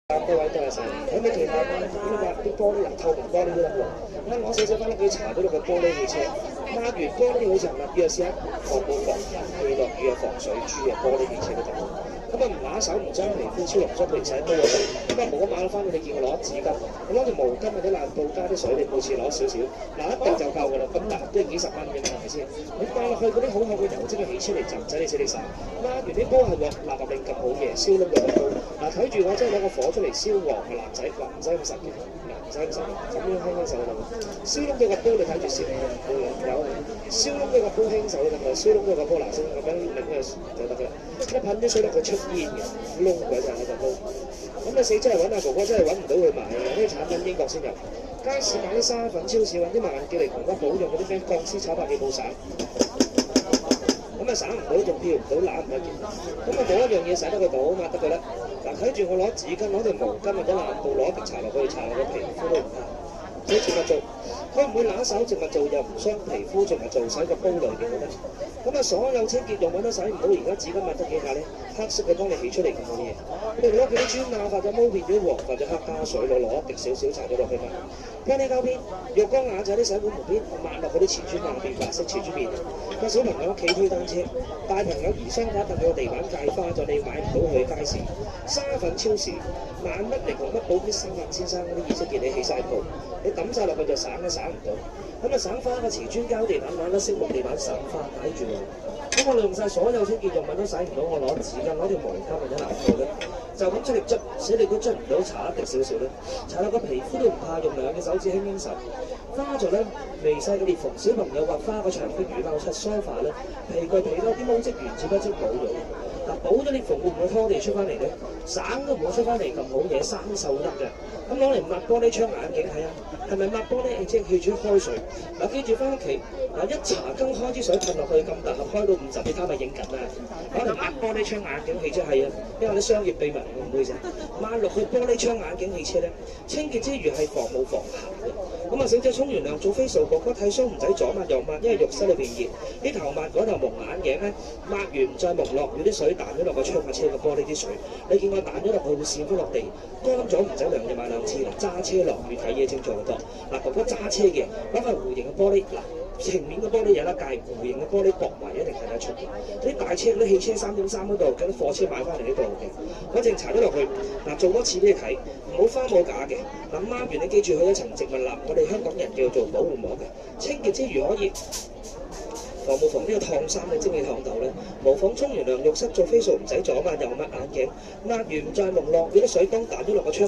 各位多謝晒。咁你其他你話啲玻璃嗱透明玻璃都得喎，攞少少翻屋企搽到落個玻璃汽車，抹完玻璃好似抹藥先，防冇防氣落雨啊、防水珠啊，玻璃汽車都得。咁啊唔揦手唔將皮膚超濃咗，譬如洗刀嗰度，咁啊冇得抹得翻，你見我攞紙巾，你攞條毛巾或者爛布加啲水，你每次攞少少，嗱一定就夠㗎啦。咁嗱都係幾十蚊嘅嘛，係咪先？你擺落去嗰啲好厚嘅油漬嘅汽車嚟浸，唔使你死你曬。抹完啲波係鑊，立立令咁好嘢，燒燶咗個煲。嗱睇住我，即係攞個火出嚟燒黃嘅男仔，嗱唔使咁實嘅，嗱唔使咁實，咁樣輕輕手就得。燒燶咗個煲，你睇住燒有燒燶咗個煲輕手就得㗎，燒燶咗個煲嗱聲咁樣擰佢就得㗎。一噴啲水落佢出煙嘅，燶鬼就係個煲。咁你死真係揾阿哥哥，真係揾唔到佢買嘅，呢啲產品英國先有。街市買啲沙粉，超市揾啲萬記嚟同骨寶用嗰啲咩鋼絲炒白氣冇散。咁啊省唔到，仲漂唔到，攬唔得嘅。咁啊冇一樣嘢洗得佢到，抹得佢啦。嗱睇住我攞紙巾，攞條毛巾或者爛布攞一滴搽落去，搽落個皮膚都唔怕。所以植物做，佢唔會揦手，植物做又唔傷皮膚，植物做洗個煲裏邊都得。咁啊所有清潔用品都洗唔到，而家紙巾抹得幾下咧，黑色嘅幫你起出嚟咁嘅嘢。你攞幾啲磚啊，或者毛變咗黃，或者黑加水攞一滴少少搽咗落去嘛。玻璃膠片、浴缸瓦仔啲洗碗毛邊，抹落嗰啲瓷磚瓦邊，白色瓷磚面。個小朋友屋企推單車，大朋友移雙架凳個地板界花咗，你買唔到去街市。沙粉超市，萬乜嚟同乜寶啲生物先生嗰啲意識見你起晒泡，你抌晒落去就省都省唔到。咁啊省花個瓷磚膠地板，玩得飾木地板省花擺住我。咁我用晒所有清潔用品都洗唔到，我攞紙巾攞條毛巾或者藍布咧，就咁出力捽，死你都捽唔到，搽一滴少少咧，搽落個皮膚都唔怕，用兩隻手指輕輕手。花咗咧微細嘅裂縫，小朋友畫花個牆壁魚膠漆梳化咧，皮具皮多啲毛質原子不織補咗。嗱補咗裂縫會唔會拖地出翻嚟咧？省都唔好出翻嚟咁好嘢，生鏽得嘅。咁攞嚟抹玻璃窗眼鏡睇下，係咪抹玻璃即係氣住開水？嗱記住翻屋企，嗱一茶羹開支水噴落去咁大盒開到50，你睇咪影緊啊？攞嚟抹玻璃窗眼鏡氣啫係啊，因為啲商業秘密唔會啫。抹落去玻璃窗眼鏡氣車咧，清潔之餘係防霧防瑕嘅。咁啊，醒仔沖完涼做飛掃個骨剃鬚唔使左抹右抹，因為浴室裏邊熱。啲頭抹嗰頭蒙眼鏡咧，抹完唔再蒙落，如啲水彈咗落個窗架車個玻璃啲水，你見我彈咗落去會濺翻落地，乾咗唔使2日買2次啦。揸車落雨睇嘢清楚好多。嗱，哥哥揸車嘅攞塊弧形嘅玻璃，嗱平面嘅玻璃有得戒，弧形嘅玻璃薄埋一定睇得出嘅。啲大車嗰啲汽車3.3嗰度，嗰啲貨車買翻嚟呢度嘅，嗰淨搽咗落去。嗱做多次俾你睇，唔好花冇假嘅。嗱抹完你記住去一層植物蠟，我哋香港人叫做保護膜嘅，清潔之餘可以。防霧防呢個燙衫嘅蒸汽燙斗咧，無妨沖完涼浴室做飛掃唔使左抹右抹眼鏡，抹完唔再蒙落，嗰啲水缸彈咗落個窗。